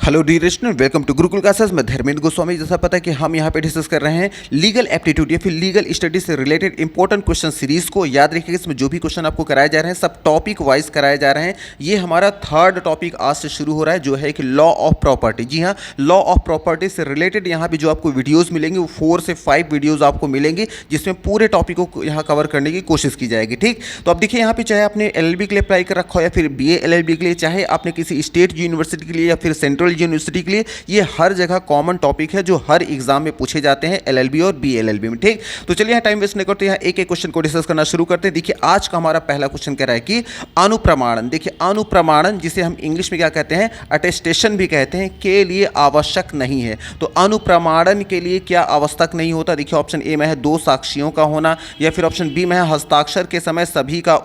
Hello dear student, welcome to Gurukul classes. मैं धर्मेंद्र गोस्वामी। जैसा पता है कि हम यहाँ पे डिस्कस कर रहे हैं लीगल एप्टीट्यूड या फिर लीगल स्टडी से रिलेटेड इंपॉर्टेंट क्वेश्चन सीरीज को। याद रखिएगा, इसमें जो भी क्वेश्चन आपको कराए जा रहे हैं सब टॉपिक वाइज कराए जा रहे हैं। ये हमारा थर्ड टॉपिक आज से शुरू हो रहा है, जो है कि लॉ ऑफ प्रॉपर्टी। जी हाँ, लॉ ऑफ प्रॉपर्टी से रिलेटेड यहाँ पे जो आपको वीडियोज़ मिलेंगे वो 4 से 5 वीडियोज़ आपको मिलेंगे, जिसमें पूरे टॉपिक को यहाँ कवर करने की कोशिश की जाएगी। ठीक, तो अब देखिए यहाँ पे चाहे आपने LLB के लिए अप्लाई कर रखा हो या फिर BA LLB के लिए, चाहे आपने किसी स्टेट यूनिवर्सिटी के लिए या फिर सेंट्रल यूनिवर्सिटी के लिए, ये हर जगह कॉमन टॉपिक है जो हर एग्जाम में पूछे जाते हैं LLB और BA LLB में। ठीक, तो चलिए यहाँ टाइम वेस्ट नहीं करते, यहाँ एक एक क्वेश्चन को डिस्कस करना शुरू करते हैं। देखिए आज का हमारा पहला क्वेश्चन कह रहा है कि अनुप्रमाणन। देखिए अनुप्रमाणन, जिसे हम इंग्लिश में क्या कहते हैं, अटेस्टेशन भी कहते हैं, के लिए आवश्यक नहीं है। तो अनुप्रमाणन के लिए क्या आवश्यक नहीं होता? देखिए ऑप्शन ए में है 2 साक्षियों का होना, या फिर ऑप्शन बी में है हस्ताक्षर के समय सभी का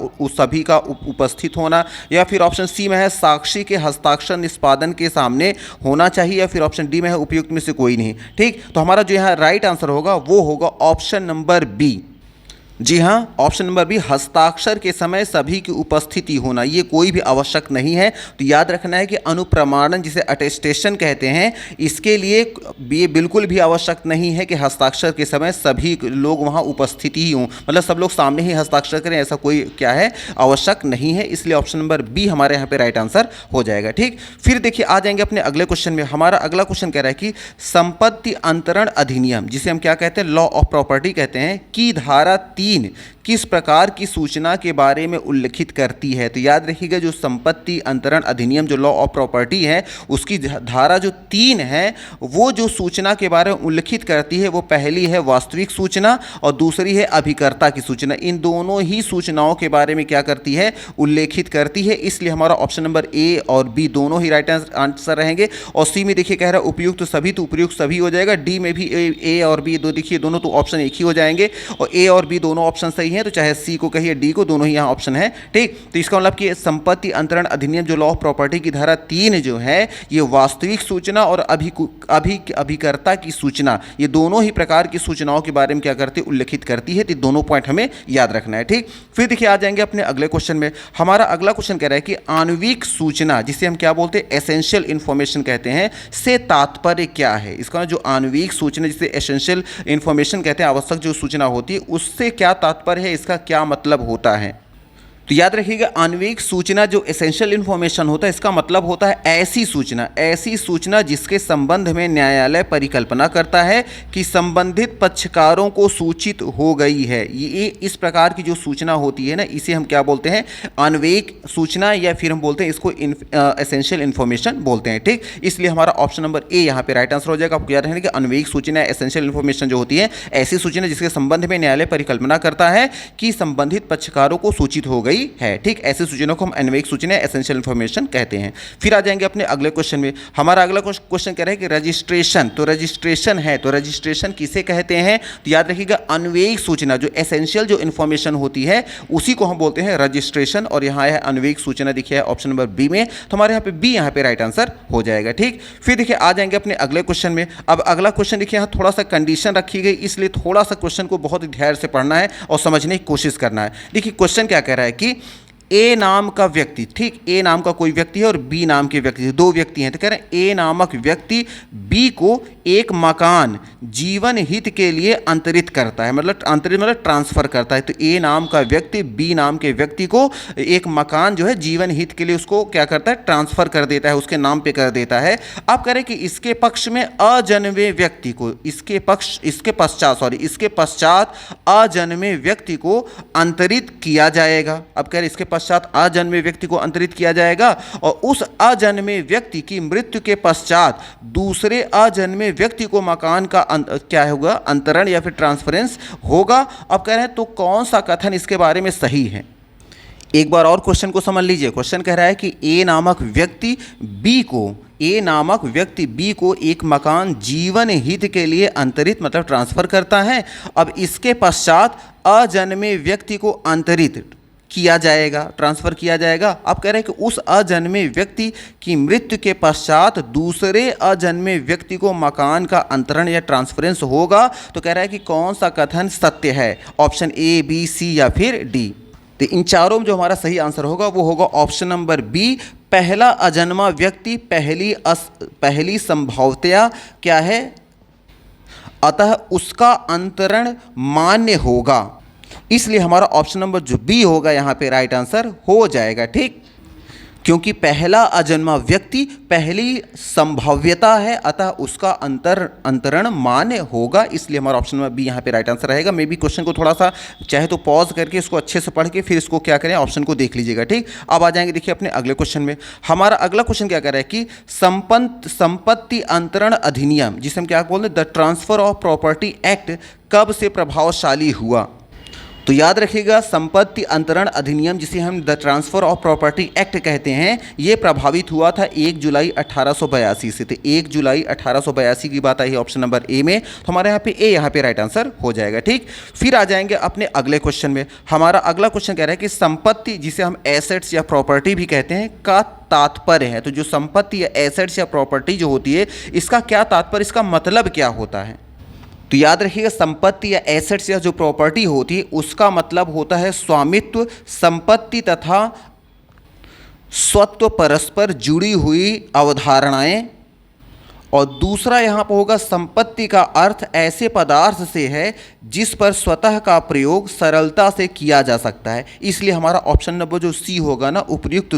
उपस्थित होना, या फिर ऑप्शन सी में है साक्षी के हस्ताक्षर निष्पादन के सामने होना चाहिए, या फिर ऑप्शन डी में है उपयुक्त में से कोई नहीं। ठीक, तो हमारा जो यहाँ राइट आंसर होगा वो होगा ऑप्शन नंबर बी। जी हाँ, ऑप्शन नंबर बी, हस्ताक्षर के समय सभी की उपस्थिति होना, ये कोई भी आवश्यक नहीं है। तो याद रखना है कि अनुप्रमाणन, जिसे अटेस्टेशन कहते हैं, इसके लिए ये बिल्कुल भी आवश्यक नहीं है कि हस्ताक्षर के समय सभी लोग वहाँ उपस्थिति ही हों, मतलब सब लोग सामने ही हस्ताक्षर करें, ऐसा कोई क्या है, आवश्यक नहीं है। इसलिए ऑप्शन नंबर बी हमारे यहाँ पे राइट आंसर हो जाएगा। ठीक, फिर देखिए आ जाएंगे अपने अगले क्वेश्चन में। हमारा अगला क्वेश्चन कह रहा है कि संपत्ति अंतरण अधिनियम, जिसे हम क्या कहते हैं, लॉ ऑफ प्रॉपर्टी कहते हैं, की धारा 3 किस प्रकार की सूचना के बारे में उल्लिखित करती है? तो याद रखिएगा, जो संपत्ति अंतरण अधिनियम, जो लॉ ऑफ प्रॉपर्टी है, उसकी धारा जो 3 है, वो जो सूचना के बारे में उल्लिखित करती है, वो पहली है वास्तविक सूचना और दूसरी है अभिकर्ता की सूचना। इन दोनों ही सूचनाओं के बारे में क्या करती है, उल्लेखित करती है। इसलिए हमारा ऑप्शन नंबर ए और बी दोनों ही राइट आंसर रहेंगे। और सी में देखिए कह रहा है उपयुक्त तो सभी, तो उपयुक्त सभी हो जाएगा। डी में भी ए और बी दो, देखिए दोनों तो ऑप्शन एक ही हो जाएंगे, और ए और बी दोनों ऑप्शन सही हैं, तो चाहे सी को कहिए डी को, दोनों ही यहाँ ऑप्शन है। ठीक, तो इसका मतलब कि संपत्ति अंतरण अधिनियम, जो लॉ ऑफ प्रॉपर्टी की धारा 3 जो है, ये वास्तविक सूचना और अभिकर्ता की सूचना, ये दोनों ही प्रकार की सूचनाओं के बारे में क्या करती है, उल्लेखित करती है। तो दोनों पॉइंट हमें याद रखना है। ठीक, फिर देखिए आ जाएंगे अपने अगले क्वेश्चन में। हमारा अगला क्वेश्चन कह रहा है कि आणविक सूचना, जिसे हम क्या बोलते हैं, एसेंशियल इंफॉर्मेशन कहते हैं, से तात्पर्य क्या है? इसका जो आणविक सूचना, जिसे एसेंशियल इंफॉर्मेशन कहते हैं, आवश्यक जो सूचना होती है, उससे क्या तात्पर्य है, इसका क्या मतलब होता है? तो याद रखिएगा, आणविक सूचना जो एसेंशियल इन्फॉर्मेशन होता है, इसका मतलब होता है ऐसी सूचना जिसके संबंध में न्यायालय परिकल्पना करता है कि संबंधित पक्षकारों को सूचित हो गई है। ये इस प्रकार की जो सूचना होती है ना, इसे हम क्या बोलते हैं, आणविक सूचना, या फिर हम बोलते हैं इसको एसेंशियल इन्फॉर्मेशन बोलते हैं। ठीक, इसलिए हमारा ऑप्शन नंबर ए यहाँ पे राइट आंसर हो जाएगा। आपको याद रखना कि आणविक सूचना, एसेंशियल इन्फॉर्मेशन जो होती है, ऐसी सूचना जिसके संबंध में न्यायालय परिकल्पना करता है कि संबंधित पक्षकारों को सूचित हो गई है। ठीक, ऐसी सूचना को हम आणविक सूचना, एसेंशियल इंफॉर्मेशन कहते हैं। फिर आ जाएंगे अपने अगले क्वेश्चन में। हमारा अगला क्वेश्चन कह रहा है कि रजिस्ट्रेशन, तो रजिस्ट्रेशन है, तो रजिस्ट्रेशन किसे कहते हैं? तो याद रखिएगा, आणविक सूचना, जो एसेंशियल जो इंफॉर्मेशन होती है, उसी को हम बोलते हैं रजिस्ट्रेशन। और यहाँ है आणविक सूचना, देखिए ऑप्शन नंबर बी में, तो हमारे यहाँ पे बी यहाँ पे राइट आंसर हो जाएगा। ठीक, फिर देखिए आ जाएंगे अपने अगले क्वेश्चन में। अब अगला क्वेश्चन देखिए, यहाँ थोड़ा सा कंडीशन रखी गई, इसलिए थोड़ा सा क्वेश्चन को बहुत ध्यान से पढ़ना है और समझने की कोशिश करना है। देखिए क्वेश्चन क्या कह रहा है कि ए नाम का व्यक्ति, ठीक, ए नाम का कोई व्यक्ति है और बी नाम के व्यक्ति, 2 व्यक्ति हैं। तो कह रहे हैं ए नामक व्यक्ति बी को एक मकान जीवन हित के लिए अंतरित करता है, मतलब अंतरित मतलब ट्रांसफर करता है। तो ए नाम का व्यक्ति बी नाम के व्यक्ति को एक मकान जो है जीवन हित के लिए उसको क्या करता है, ट्रांसफर कर देता है, उसके नाम पे कर देता है। अब कह रहे हैं कि इसके पक्ष में अजन्मे व्यक्ति को, इसके पश्चात अजन्मे व्यक्ति को अंतरित किया जाएगा। अब कह रहे इसके पश्चात अजन्मे व्यक्ति को अंतरित किया जाएगा, और उस अजन्मे व्यक्ति की मृत्यु के पश्चात दूसरे अजन्मे व्यक्ति को मकान का क्या होगा, अंतरण या फिर ट्रांसफरेंस होगा। अब कह रहे हैं तो कौन सा कथन इसके बारे में सही है? एक बार और क्वेश्चन को समझ लीजिए। क्वेश्चन कह रहा है कि ए नामक व्यक्ति बी को एक मकान जीवन हित के लिए अंतरित मतलब ट्रांसफर करता है। अब इसके पश्चात अजन्मे व्यक्ति को अंतरित किया जाएगा, ट्रांसफर किया जाएगा। अब कह रहे हैं कि उस अजन्मे व्यक्ति की मृत्यु के पश्चात दूसरे अजन्मे व्यक्ति को मकान का अंतरण या ट्रांसफरेंस होगा। तो कह रहा है कि कौन सा कथन सत्य है, ऑप्शन ए, बी, सी या फिर डी? तो इन चारों में जो हमारा सही आंसर होगा वो होगा ऑप्शन नंबर बी, पहला अजन्मा व्यक्ति पहली संभाव्यता क्या है, अतः उसका अंतरण मान्य होगा। इसलिए हमारा ऑप्शन नंबर जो बी होगा यहाँ पे राइट आंसर हो जाएगा। ठीक, क्योंकि पहला अजन्मा व्यक्ति पहली संभाव्यता है, अतः उसका अंतरण मान्य होगा। इसलिए हमारा ऑप्शन नंबर बी यहाँ पे राइट आंसर रहेगा। मे बी क्वेश्चन को थोड़ा सा चाहे तो पॉज करके इसको अच्छे से पढ़ के फिर इसको क्या करें, ऑप्शन को देख लीजिएगा। ठीक, अब आ जाएंगे देखिए अपने अगले क्वेश्चन में। हमारा अगला क्वेश्चन क्या कह रहा है कि संपत्ति अंतरण अधिनियम, जिसे हम क्या बोलते हैं, the transfer of property act, कब से प्रभावशाली हुआ। तो याद रखिएगा, संपत्ति अंतरण अधिनियम, जिसे हम the transfer of property act कहते हैं, ये प्रभावित हुआ था 1 जुलाई 1882 से। तो 1 जुलाई 1882 की बात आई है ऑप्शन नंबर ए में, तो हमारे यहाँ पे ए यहाँ पे राइट आंसर हो जाएगा। ठीक, फिर आ जाएंगे अपने अगले क्वेश्चन में। हमारा अगला क्वेश्चन कह रहा है कि संपत्ति, जिसे हम एसेट्स या प्रॉपर्टी भी कहते हैं, का तात्पर्य है। तो जो संपत्ति या एसेट्स या प्रॉपर्टी जो होती है, इसका क्या तात्पर्य, इसका मतलब क्या होता है। तो याद रखिएगा, संपत्ति या एसेट्स या जो प्रॉपर्टी होती है उसका मतलब होता है स्वामित्व, संपत्ति तथा स्वत्व परस्पर जुड़ी हुई अवधारणाएं। और दूसरा यहाँ पर होगा, संपत्ति का अर्थ ऐसे पदार्थ से है जिस पर स्वतः का प्रयोग सरलता से किया जा सकता है। इसलिए हमारा ऑप्शन नंबर जो सी होगा ना, उपयुक्त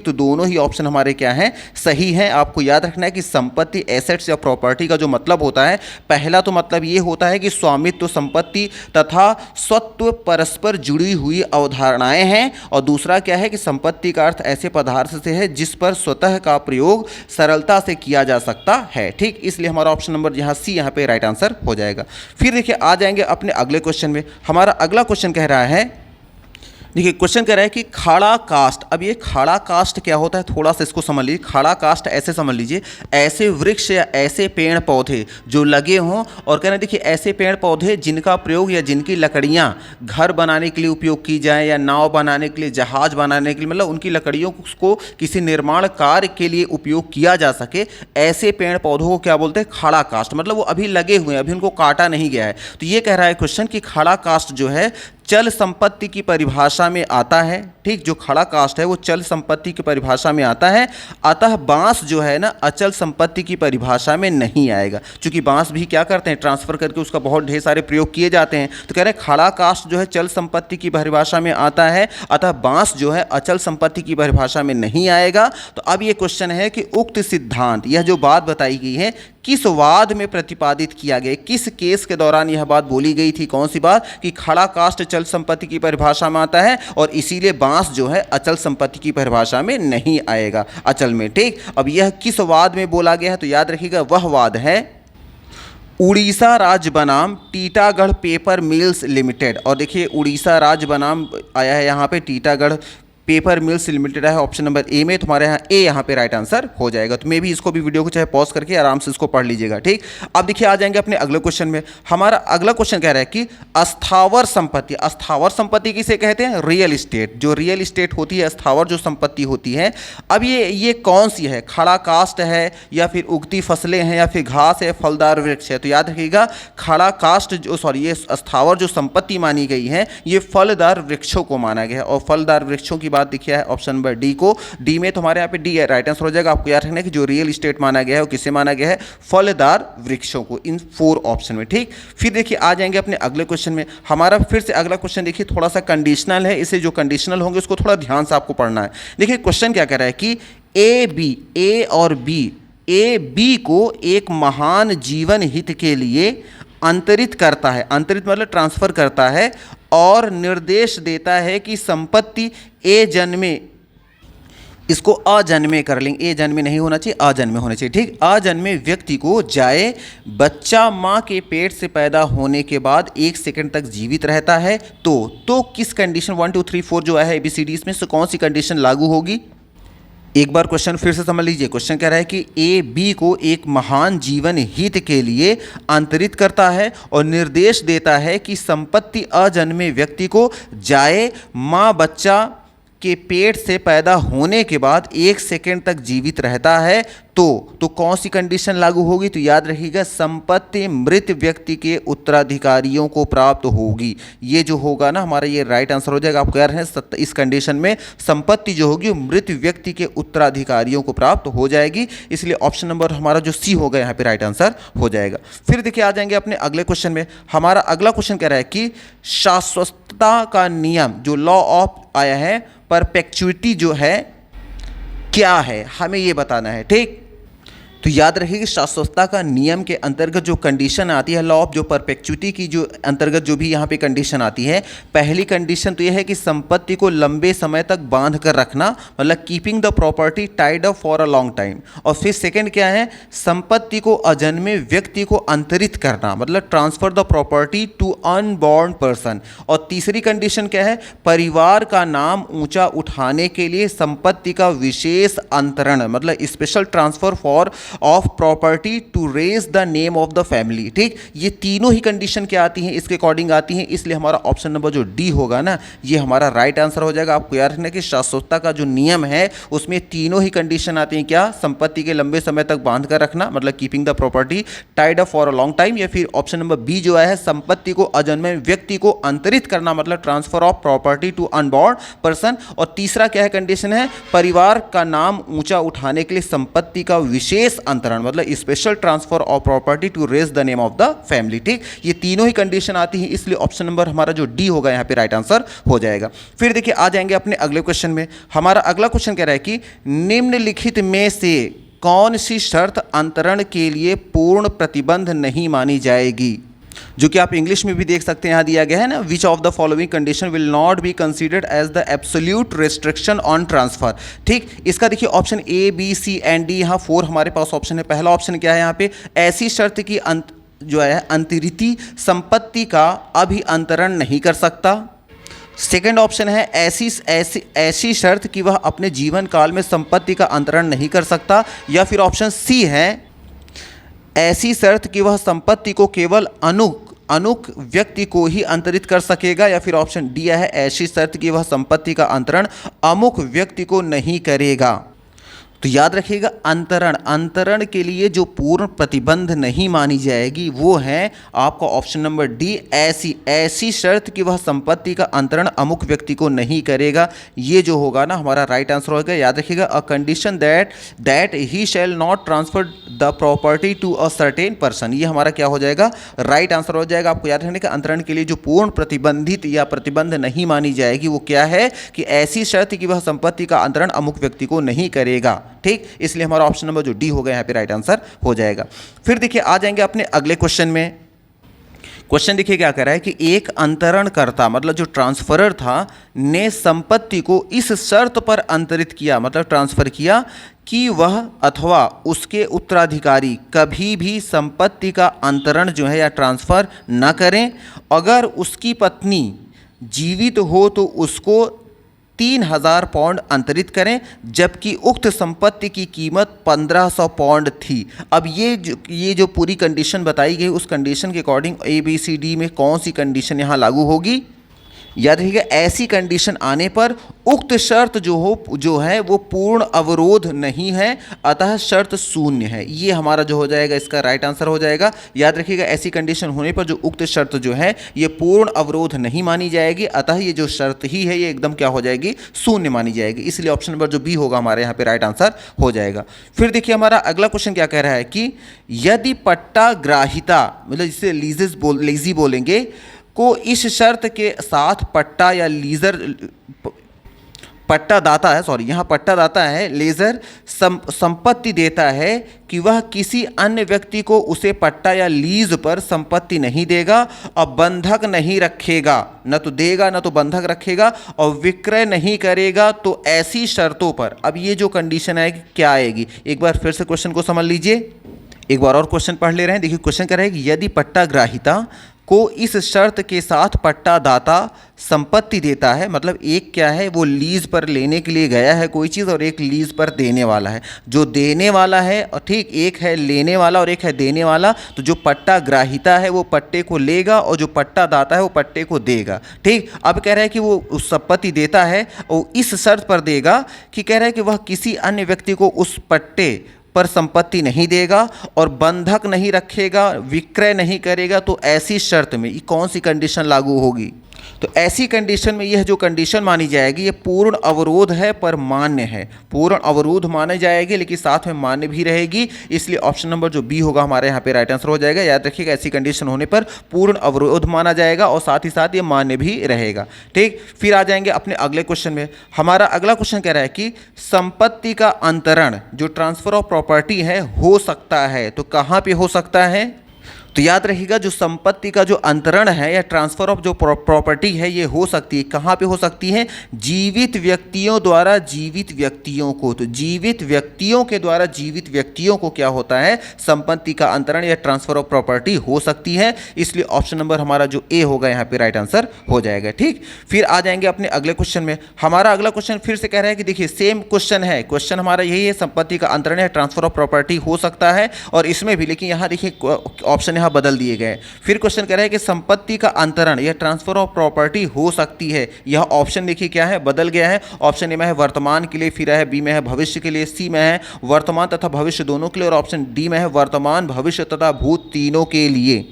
दोनों ही ऑप्शन हमारे क्या हैं, सही हैं। आपको याद रखना है कि संपत्ति, एसेट्स या प्रॉपर्टी का जो मतलब होता है, पहला तो मतलब ये होता है कि स्वामित्व, संपत्ति तथा स्वत्व परस्पर जुड़ी हुई अवधारणाएं हैं। और दूसरा क्या है कि संपत्ति का अर्थ ऐसे पदार्थ से है जिस पर स्वतः का प्रयोग सरलता से किया जा सकता है। ठीक, इसलिए हमारा ऑप्शन नंबर यहाँ सी यहाँ पे राइट आंसर हो जाएगा। फिर देखिए आ जाएंगे अपने अगले क्वेश्चन में। हमारा अगला क्वेश्चन कह रहा है, देखिए क्वेश्चन कह रहा है कि खाड़ा कास्ट। अब ये खाड़ा कास्ट क्या होता है, थोड़ा सा इसको समझ लीजिए। खाड़ा कास्ट ऐसे समझ लीजिए, ऐसे वृक्ष या ऐसे पेड़ पौधे जो लगे हों, और कह रहे हैं देखिए ऐसे पेड़ पौधे जिनका प्रयोग या जिनकी लकड़ियां घर बनाने के लिए उपयोग की जाए, या नाव बनाने के लिए, जहाज बनाने के लिए, मतलब उनकी लकड़ियों को किसी निर्माण कार्य के लिए उपयोग किया जा सके, ऐसे पेड़ पौधों को क्या बोलते हैं, खाड़ा कास्ट। मतलब वो अभी लगे हुए हैं, अभी उनको काटा नहीं गया है। तो ये कह रहा है क्वेश्चन कि खाड़ा कास्ट जो है चल संपत्ति की परिभाषा में आता है। ठीक, जो खड़ा कास्ट है वो चल संपत्ति की परिभाषा में आता है, अतः बांस जो है ना अचल संपत्ति की परिभाषा में नहीं आएगा। क्योंकि बांस भी क्या करते हैं, ट्रांसफर करके उसका बहुत ढेर सारे प्रयोग किए जाते हैं। तो कह रहे हैं खड़ा कास्ट जो है चल संपत्ति की परिभाषा में आता है, अतः बांस जो है अचल संपत्ति की परिभाषा में नहीं आएगा। तो अब ये क्वेश्चन है कि उक्त सिद्धांत, यह जो बात बताई गई है, किस वाद में प्रतिपादित किया गया, किस केस के दौरान यह बात बोली गई थी। कौन सी बात, कि खड़ा कास्ट चल संपत्ति की परिभाषा में आता है और इसीलिए बांस जो है अचल संपत्ति की परिभाषा में नहीं आएगा अचल में। ठीक, अब यह किस वाद में बोला गया है, तो याद रखिएगा वह वाद है उड़ीसा राज्य बनाम टीटागढ़ पेपर मिल्स लिमिटेड। और देखिए उड़ीसा राज्य बनाम आया है यहाँ पे, टीटागढ़ पेपर मिल्स लिमिटेड है ऑप्शन नंबर ए में। तुम्हारे यहाँ ए यहाँ पे राइट आंसर हो जाएगा। तो मे भी इसको भी वीडियो को चाहे पॉज करके आराम से इसको पढ़ लीजिएगा। ठीक, अब देखिए आ जाएंगे अपने अगले क्वेश्चन में। हमारा अगला क्वेश्चन कह रहा है कि अस्थावर संपत्ति, अस्थावर संपत्ति किसे कहते हैं, रियल इस्टेट। जो रियल इस्टेट होती है, अस्थावर जो संपत्ति होती है, अब ये कौन सी है, खड़ा कास्ट है या फिर उगती फसलें हैं या फिर घास है, फलदार वृक्ष है। तो याद रखिएगा खड़ा कास्ट जो ये अस्थावर जो संपत्ति मानी गई है, ये फलदार वृक्षों को माना गया है। और फलदार वृक्षों की बात दिखा है ऑप्शन नंबर डी को, डी में तुम्हारे यहाँ पे डी है राइट आंसर हो जाएगा। आपको याद रखना है कि जो रियल इस्टेट माना गया है वो किसे माना गया है, फलदार वृक्षों को, इन 4 ऑप्शन में। ठीक, फिर देखिए आ जाएंगे अपने अगले क्वेश्चन में। हमारा फिर से अगला क्वेश्चन देखिए थोड़ा सा कंडीशनल है, इसे जो कंडीशनल होंगे उसको थोड़ा ध्यान से आपको पढ़ना है। देखिए क्वेश्चन क्या कह रहा है कि ए और बी को एक महान जीवन हित के लिए अंतरित करता है, अंतरित मतलब ट्रांसफर करता है, और निर्देश देता है कि संपत्ति ए जन्मे, इसको अजन्मे कर लेंगे, ए जन्मे नहीं होना चाहिए, अजन्मे होना चाहिए। ठीक, अजन्मे व्यक्ति को जाए बच्चा माँ के पेट से पैदा होने के बाद 1 सेकंड तक जीवित रहता है, तो किस कंडीशन 1 2 3 4 जो है ABCD इसमें से कौन सी कंडीशन लागू होगी। एक बार क्वेश्चन फिर से समझ लीजिए। क्वेश्चन कह रहा है कि ए बी को एक महान जीवन हित के लिए अंतरित करता है और निर्देश देता है कि संपत्ति अजन्मे व्यक्ति को जाए माँ बच्चा के पेट से पैदा होने के बाद 1 सेकंड तक जीवित रहता है, तो कौन सी कंडीशन लागू होगी? तो याद रखिएगा, संपत्ति मृत व्यक्ति के उत्तराधिकारियों को प्राप्त होगी। ये जो होगा ना हमारा, ये राइट आंसर हो जाएगा। आप कह रहे हैं इस कंडीशन में संपत्ति जो होगी वो मृत व्यक्ति के उत्तराधिकारियों को प्राप्त हो जाएगी, इसलिए ऑप्शन नंबर हमारा जो सी होगा यहाँ पे राइट आंसर हो जाएगा। फिर देखिए आ जाएंगे अपने अगले क्वेश्चन में। हमारा अगला क्वेश्चन कह रहा है कि शाश्वतता का नियम जो लॉ ऑफ आया है, परपेचुइटी जो है क्या है, हमें ये बताना है। ठीक, तो याद रखिए कि शाश्वतता का नियम के अंतर्गत जो कंडीशन आती है, लॉ ऑफ जो परपेचुइटी की जो अंतर्गत जो भी यहाँ पे कंडीशन आती है, पहली कंडीशन तो यह है कि संपत्ति को लंबे समय तक बांध कर रखना, मतलब keeping the property tied up for a long time. और फिर सेकेंड क्या है, संपत्ति को अजन्मे व्यक्ति को अंतरित करना, मतलब transfer the property to unborn person. और तीसरी कंडीशन क्या है, परिवार का नाम ऊंचा उठाने के लिए संपत्ति का विशेष अंतरण, मतलब special transfer for of property to raise the name of the family. ठीक, ये तीनों ही कंडीशन क्या आती हैं, इसके अकॉर्डिंग आती हैं, इसलिए हमारा ऑप्शन नंबर जो डी होगा ना, ये हमारा राइट आंसर हो जाएगा। आपको याद रखना कि शाश्वतता का जो नियम है उसमें तीनों ही कंडीशन आती हैं। क्या? संपत्ति के लंबे समय तक बांध कर रखना, मतलब keeping the property tied up for a long time, या फिर ऑप्शन नंबर बी जो है संपत्ति को अजन्मे व्यक्ति को अंतरित करना, मतलब transfer of property to unborn person. और तीसरा क्या है कंडीशन है, परिवार का नाम ऊंचा उठाने के लिए संपत्ति का विशेष अंतरण, मतलब special transfer of property to raise the name of the family. ठीक, ये तीनों ही कंडीशन आती है, इसलिए ऑप्शन नंबर हमारा जो डी होगा यहाँ पे राइट आंसर हो जाएगा। फिर देखिए आ जाएंगे अपने अगले क्वेश्चन में। हमारा अगला क्वेश्चन कह रहा है कि निम्नलिखित में से कौन सी शर्त अंतरण के लिए पूर्ण प्रतिबंध नहीं मानी जाएगी, जो कि आप इंग्लिश में भी देख सकते हैं, यहाँ दिया गया है ना, which of the following condition will not be considered as the absolute restriction on transfer. ठीक, इसका देखिए option A B C and D, यहाँ 4 हमारे पास ऑप्शन है। पहला ऑप्शन क्या है यहाँ पे, ऐसी शर्त की जो है अंतरिति संपत्ति का अभी अंतरण नहीं कर सकता। सेकेंड ऑप्शन है ऐसी शर्त कि वह अपने जीवन काल में संपत्ति का अंतरण नहीं कर सकता। या फिर ऑप्शन सी है ऐसी शर्त कि वह संपत्ति को केवल अनुक व्यक्ति को ही अंतरित कर सकेगा। या फिर ऑप्शन डी है ऐसी शर्त कि वह संपत्ति का अंतरण अमुक व्यक्ति को नहीं करेगा। तो याद रखिएगा, अंतरण के लिए जो पूर्ण प्रतिबंध नहीं मानी जाएगी वो है आपका ऑप्शन नंबर डी, ऐसी शर्त कि वह संपत्ति का अंतरण अमुक व्यक्ति को नहीं करेगा। ये जो होगा ना हमारा राइट आंसर होगा। याद रखिएगा, a condition that he shall not transfer the property to a certain person, ये हमारा क्या हो जाएगा, राइट आंसर हो जाएगा। आपको याद रखने का अंतरण के लिए जो पूर्ण प्रतिबंधित या प्रतिबंध नहीं मानी जाएगी वो क्या है, कि ऐसी शर्त कि वह संपत्ति का अंतरण अमुक व्यक्ति को नहीं करेगा। ठीक, इसलिए हमारा ऑप्शन नंबर जो डी होगा यहाँ पे राइट आंसर हो जाएगा। फिर देखिए आ जाएंगे अपने अगले क्वेश्चन में। क्वेश्चन देखिए क्या कर रहा है कि एक अंतरणकर्ता, मतलब जो ट्रांसफरर था, ने संपत्ति को इस शर्त पर अंतरित किया, मतलब ट्रांसफर किया कि वह अथवा उसके उत्तराधिकारी कभी भी संपत्ति का अंतरण जो है या ट्रांसफर न करें। अगर उसकी पत्नी जीवित हो तो उसको 3000 पाउंड अंतरित करें, जबकि उक्त संपत्ति की कीमत 1500 पाउंड थी। अब ये जो पूरी कंडीशन बताई गई, उस कंडीशन के according A B C D में कौन सी कंडीशन यहाँ लागू होगी। याद रखिएगा, ऐसी कंडीशन आने पर उक्त शर्त जो है वो पूर्ण अवरोध नहीं है, अतः शर्त शून्य है। ये हमारा जो हो जाएगा इसका राइट आंसर हो जाएगा। याद रखिएगा, ऐसी कंडीशन होने पर जो उक्त शर्त जो है ये पूर्ण अवरोध नहीं मानी जाएगी, अतः ये जो शर्त ही है ये एकदम क्या हो जाएगी, शून्य मानी जाएगी। इसलिए ऑप्शन नंबर जो बी होगा हमारे यहाँ पे राइट आंसर हो जाएगा। फिर देखिए हमारा अगला क्वेश्चन क्या कह रहा है कि यदि पट्टा ग्राहिता, मतलब जिसे लीजी बोलेंगे, को इस शर्त के साथ पट्टा या लीजर पट्टादाता है, यहाँ पट्टादाता है, लेजर संपत्ति देता है कि वह किसी अन्य व्यक्ति को उसे पट्टा या लीज पर संपत्ति नहीं देगा और बंधक नहीं रखेगा, न तो देगा न तो बंधक रखेगा, और विक्रय नहीं करेगा, तो ऐसी शर्तों पर, अब ये जो कंडीशन आएगी क्या आएगी, एक बार फिर से क्वेश्चन को समझ लीजिए, एक बार और क्वेश्चन पढ़ ले रहे हैं। देखिए क्वेश्चन कह रहा है कि यदि पट्टा ग्राहिता को इस शर्त के साथ पट्टादाता संपत्ति देता है, मतलब एक क्या है वो लीज पर लेने के लिए गया है कोई चीज़ और एक लीज पर देने वाला है। जो देने वाला है और ठीक एक है लेने वाला और एक है देने वाला, तो जो पट्टा ग्राहिता है वो पट्टे को लेगा और जो पट्टादाता है वो पट्टे को देगा। ठीक, अब कह रहा है कि वो उस संपत्ति देता है और इस शर्त पर देगा कि कह रहा है कि वह किसी अन्य व्यक्ति को उस पट्टे पर संपत्ति नहीं देगा और बंधक नहीं रखेगा, विक्रय नहीं करेगा, तो ऐसी शर्त में ये कौन सी कंडीशन लागू होगी? तो ऐसी कंडीशन में यह जो कंडीशन मानी जाएगी ये पूर्ण अवरोध है पर मान्य है। पूर्ण अवरोध माने जाएगी लेकिन साथ में मान्य भी रहेगी, इसलिए ऑप्शन नंबर जो बी होगा हमारे यहाँ पे राइट आंसर हो जाएगा। याद रखिएगा, ऐसी कंडीशन होने पर पूर्ण अवरोध माना जाएगा और साथ ही साथ ये मान्य भी रहेगा। ठीक, फिर आ जाएंगे अपने अगले क्वेश्चन में। हमारा अगला क्वेश्चन कह रहा है कि संपत्ति का अंतरण जो ट्रांसफर ऑफ प्रॉपर्टी है हो सकता है, तो कहाँ पे हो सकता है? तो याद रखिएगा, जो संपत्ति का जो अंतरण है या ट्रांसफर ऑफ जो प्रॉपर्टी है ये हो सकती है, कहाँ पे हो सकती है? जीवित व्यक्तियों द्वारा जीवित व्यक्तियों को। तो जीवित व्यक्तियों के द्वारा जीवित व्यक्तियों को क्या होता है? संपत्ति का अंतरण या ट्रांसफर ऑफ प्रॉपर्टी हो सकती है, इसलिए ऑप्शन नंबर हमारा जो ए होगा यहाँ पे राइट आंसर हो जाएगा। ठीक, फिर आ जाएंगे अपने अगले क्वेश्चन में। हमारा अगला क्वेश्चन फिर से कह रहा है कि देखिए सेम क्वेश्चन है, क्वेश्चन हमारा यही है, संपत्ति का अंतरण या ट्रांसफर ऑफ प्रॉपर्टी हो सकता है और इसमें भी, लेकिन यहाँ देखिए ऑप्शन बदल दिए गए। फिर क्वेश्चन कह रहा है कि संपत्ति का अंतरण या ट्रांसफर ऑफ प्रॉपर्टी हो सकती है। यह ऑप्शन देखिए क्या है, बदल गया है। ऑप्शन ए में है वर्तमान के लिए, फिर है बी में है भविष्य के लिए, सी में है वर्तमान तथा भविष्य दोनों के लिए और ऑप्शन डी में है वर्तमान, भविष्य तथा भूत तीनों के लिए।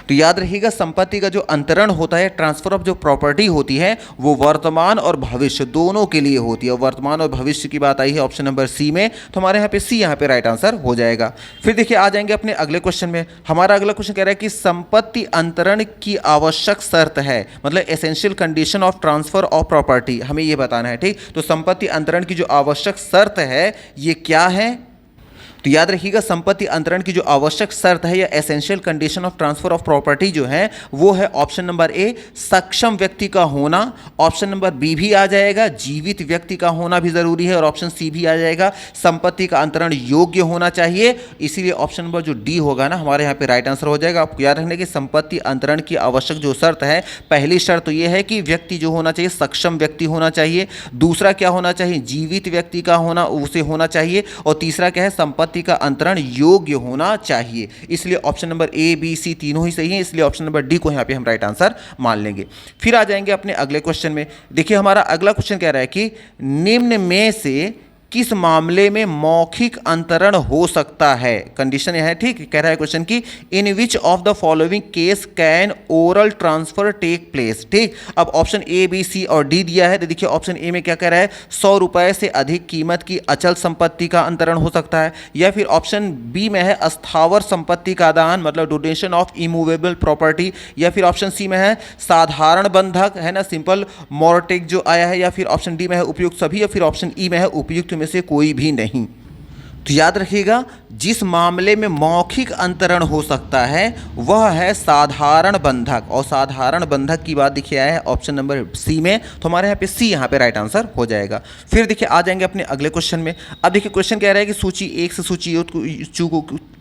तो याद रखिएगा, संपत्ति का जो अंतरण होता है, ट्रांसफर ऑफ जो प्रॉपर्टी होती है वो वर्तमान और भविष्य दोनों के लिए होती है। वर्तमान और भविष्य की बात आई है ऑप्शन नंबर सी में, तो हमारे यहाँ पे सी यहाँ पे राइट आंसर हो जाएगा। फिर देखिए आ जाएंगे अपने अगले क्वेश्चन में। हमारा अगला क्वेश्चन कह रहा है कि संपत्ति अंतरण की आवश्यक शर्त है, मतलब essential condition of transfer of property, हमें ये बताना है। ठीक, तो संपत्ति अंतरण की जो आवश्यक शर्त है ये क्या है? तो याद रखिएगा, संपत्ति अंतरण की जो आवश्यक शर्त है या essential condition of transfer of property जो है वो है ऑप्शन नंबर ए सक्षम व्यक्ति का होना, ऑप्शन नंबर बी भी आ जाएगा जीवित व्यक्ति का होना भी जरूरी है और ऑप्शन सी भी आ जाएगा संपत्ति का अंतरण योग्य होना चाहिए, इसीलिए ऑप्शन नंबर जो डी होगा ना हमारे यहाँ पे राइट आंसर हो जाएगा। आपको याद रखने की संपत्ति अंतरण की आवश्यक जो शर्त है, पहली शर्त तो ये है कि व्यक्ति जो होना चाहिए सक्षम व्यक्ति होना चाहिए, दूसरा क्या होना चाहिए? जीवित व्यक्ति का होना उसे होना चाहिए, और तीसरा क्या है? संपत्ति का अंतरण योग्य होना चाहिए। इसलिए option number A B C तीनों ही सही है, इसलिए ऑप्शन नंबर डी को यहां पे हम राइट आंसर मान लेंगे। फिर आ जाएंगे अपने अगले क्वेश्चन में। देखिए हमारा अगला क्वेश्चन कह रहा है कि निम्न में से किस मामले में मौखिक अंतरण हो सकता है? कंडीशन यह है, ठीक, कह रहा है क्वेश्चन की in which of the following case can oral transfer take place. ठीक, अब ऑप्शन ए बी सी और डी दिया है, तो देखिए ऑप्शन ए में क्या कह रहा है? 100 रुपए से अधिक कीमत की अचल संपत्ति का अंतरण हो सकता है, या फिर ऑप्शन बी में है अस्थावर संपत्ति का दान, मतलब डोनेशन ऑफ इमूवेबल प्रॉपर्टी, या फिर ऑप्शन सी में है साधारण बंधक, है ना, सिंपल मॉर्टेज जो आया है, या फिर ऑप्शन डी में है उपयुक्त सभी, या फिर ऑप्शन ई में है उपयुक्त में से कोई भी नहीं। तो याद रखिएगा, जिस मामले में मौखिक अंतरण हो सकता है वह है साधारण बंधक, और साधारण बंधक की बात देखिए आया है ऑप्शन नंबर सी में, तो हमारे यहाँ पे सी यहाँ पे राइट आंसर हो जाएगा। फिर देखिए आ जाएंगे अपने अगले क्वेश्चन में। अब देखिए क्वेश्चन कह रहा है कि सूची 1 से सूची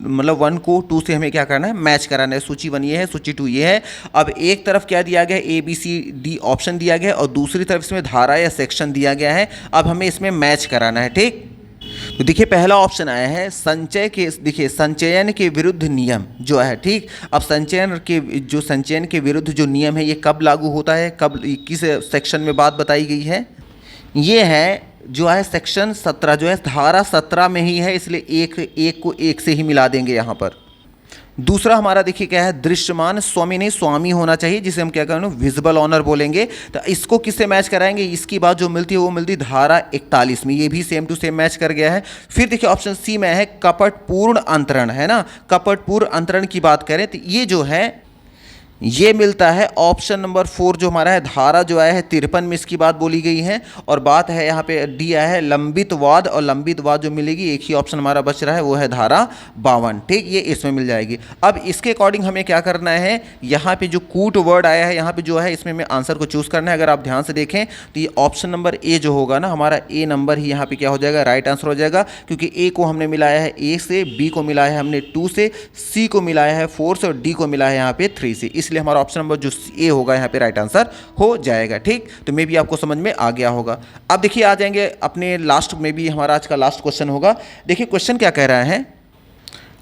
मतलब 1 को 2 से हमें क्या करना है? मैच कराना है। सूची 1 ये है, सूची 2 ये है। अब एक तरफ क्या दिया गया है? A B C D option दिया गया है और दूसरी तरफ इसमें धारा या सेक्शन दिया गया है। अब हमें इसमें मैच कराना है। ठीक, तो देखिए पहला ऑप्शन आया है संचय के, देखिए संचयन के विरुद्ध नियम जो है। ठीक, अब संचयन के विरुद्ध जो नियम है ये कब लागू होता है, कब, किस सेक्शन में बात बताई गई है? ये है जो है सेक्शन 17 जो है धारा 17 में ही है, इसलिए एक को एक से ही मिला देंगे यहाँ पर। दूसरा हमारा देखिए क्या है? दृश्यमान स्वामी नहीं स्वामी होना चाहिए, जिसे हम क्या करेंगे? विजिबल ऑनर बोलेंगे। तो इसको किससे मैच कराएंगे? इसकी बात जो मिलती है वो मिलती है धारा 41 में, ये भी सेम टू सेम मैच कर गया है। फिर देखिए ऑप्शन सी में है कपटपूर्ण अंतरण, है ना, कपटपूर्ण अंतरण की बात करें तो ये जो है ये मिलता है ऑप्शन नंबर 4 जो हमारा है, धारा जो आया है 53 में इसकी बात बोली गई है। और बात है यहाँ पे डी आया है लंबित वाद, और लंबित वाद जो मिलेगी एक ही ऑप्शन हमारा बच रहा है वो है धारा 52। ठीक, ये इसमें मिल जाएगी। अब इसके अकॉर्डिंग हमें क्या करना है? यहाँ पे जो कूट वर्ड आया है यहाँ पे जो है इसमें हमें आंसर को चूज़ करना है। अगर आप ध्यान से देखें तो ये ऑप्शन नंबर ए जो होगा ना हमारा, ए नंबर ही यहाँ पे क्या हो जाएगा? राइट आंसर हो जाएगा, क्योंकि ए को हमने मिलाया है ए से, बी को मिलाया है हमने 2 से, सी को मिलाया है 4 से और डी को मिलाया है यहाँ पे 3 से, इसलिए हमारा ऑप्शन नंबर जो ए होगा यहाँ पे राइट आंसर हो जाएगा। ठीक, तो मे भी आपको समझ में आ गया होगा। अब देखिए आ जाएंगे अपने लास्ट में भी, हमारा आज का लास्ट क्वेश्चन होगा। देखिए क्वेश्चन क्या कह रहा है?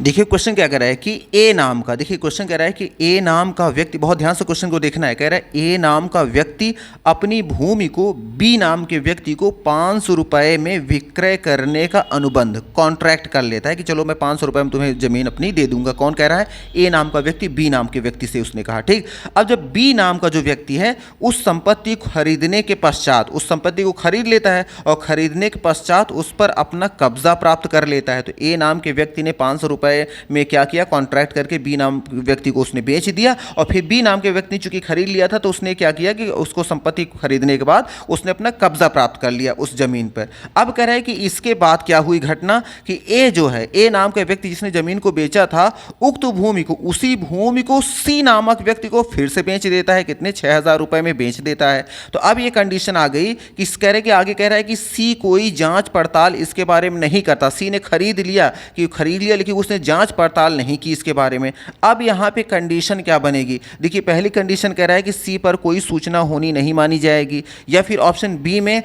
देखिए क्वेश्चन क्या कह रहा है कि ए नाम का, देखिए क्वेश्चन कह रहा है कि ए नाम का व्यक्ति, बहुत ध्यान से क्वेश्चन को देखना है, कह रहा है ए नाम का व्यक्ति अपनी भूमि को बी नाम के व्यक्ति को 500 रुपये में विक्रय करने का अनुबंध, कॉन्ट्रैक्ट कर लेता है कि चलो मैं 500 रुपये में तुम्हें जमीन अपनी दे दूंगा। कौन कह रहा है? ए नाम का व्यक्ति बी नाम के व्यक्ति से उसने कहा। ठीक, अब जब बी नाम का जो व्यक्ति है उस संपत्ति को खरीदने के पश्चात, उस संपत्ति को खरीद लेता है और खरीदने के पश्चात उस पर अपना कब्जा प्राप्त कर लेता है, तो ए नाम के व्यक्ति ने 500 रुपये में क्या किया? कॉन्ट्रैक्ट करके बी नाम व्यक्ति को उसने बेच दिया, और फिर बी नाम के व्यक्ति ने चूंकि खरीद लिया था तो उसने क्या किया कि उसको संपत्ति खरीदने के बाद उसने अपना कब्जा प्राप्त कर लिया उस जमीन पर। अब कह रहा है कि इसके बाद क्या हुई घटना कि ए जो है, ए नाम का व्यक्ति जिसने जमीन को बेचा था, उक्त भूमि को, उसी भूमि को सी नामक व्यक्ति को फिर से बेच देता है। कितने? 6000 रुपए में बेच देता है। तो अब ये कंडीशन आ गई कि कह रहे कि आगे कह रहा है कि सी कोई जांच पड़ताल इसके बारे में नहीं करता। सी ने खरीद लिया कि खरीद लिया, लेकिन उसने जांच पड़ताल नहीं की इसके बारे में। अब यहां पे कंडीशन क्या बनेगी? देखिए पहली कंडीशन कह रहा है कि सी पर कोई सूचना होनी नहीं मानी जाएगी, या फिर ऑप्शन बी में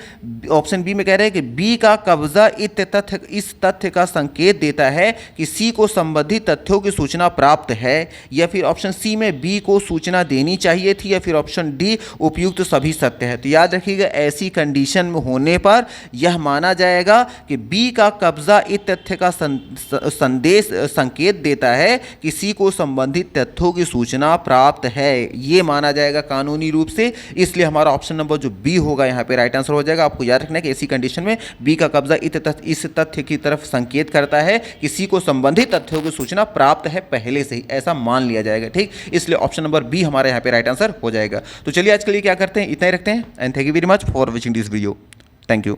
कह रहा है कि बी का कब्जा इस तथ्य का संकेत देता है कि सी को संबंधित तथ्यों की सूचना प्राप्त है, या फिर ऑप्शन सी में बी को सूचना देनी चाहिए थी, या फिर ऑप्शन डी उपयुक्त सभी सत्य है। तो याद रखिएगा ऐसी कंडीशन में होने पर यह माना जाएगा कि बी का कब्जा इस तथ्य का संकेत देता है कि सी को संबंधित तथ्यों की सूचना प्राप्त है, ये माना जाएगा कानूनी रूप से। इसलिए हमारा ऑप्शन नंबर जो बी होगा यहाँ पे राइट आंसर हो जाएगा। आपको याद रखना है कि ऐसी कंडीशन में बी का कब्जा इस तथ्य की तरफ संकेत करता है कि सी को संबंधित तथ्यों की सूचना प्राप्त है पहले से ही, ऐसा मान लिया जाएगा। ठीक, इसलिए ऑप्शन नंबर बी हमारे यहाँ पे राइट आंसर हो जाएगा। तो चलिए आज के लिए क्या करते हैं, इतना ही रखते हैं, and thank you very much for watching this video. Thank you.